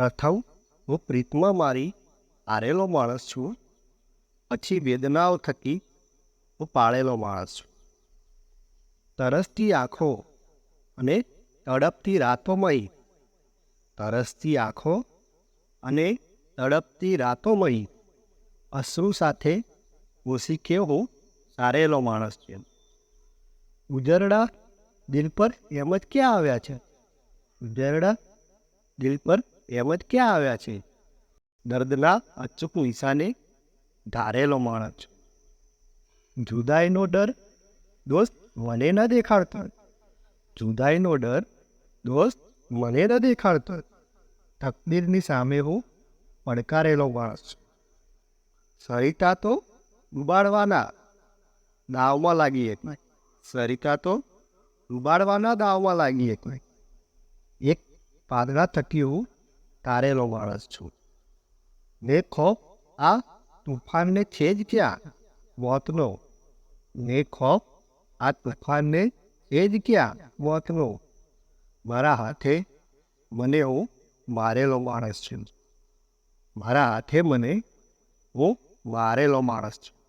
પ્રથમ હું પ્રીતમાં મારી હારેલો માણસ છું, પછી વેદનાઓ થકી હું પાળેલો માણસ છું. તરસતી આંખો અને તડપતી રાતોમય, તરસતી આંખો અને તડપતી રાતોમય અશ્રુ સાથે ઓશીકે હું સારેલો માણસ છું. ઉજરડા દિલ પર એમ જ ક્યાં આવ્યા છે? ઉજરડા દિલ પર એમ જ ક્યાં આવ્યા છે? દર્દના અચૂક નિશાને ધારેલો માણસ છું. જુદાઈનો ડર દોસ્ત મને ન દેખાડતો, જુદાઈનો ડર દોસ્ત મને ન દેખાડતો. તકદીરની સામે હું પડકારેલો માણસ છું. સરિતા તો ડૂબાડવાના દાવમાં લાગી એક નહીં, સરિતા તો ડૂબાડવાના દાવમાં લાગી એક નહીં. એક પાદરા થકી હું તારેલો માણસ છું. ને ખોફ આ તુફાનને છે જ ક્યાં મોતનો, ને ખોફ આ તુફાનને છે જ ક્યાં મોતનો. મારા હાથે મને હું મારેલો માણસ છું, મારા હાથે મને હું મારેલો માણસ છું.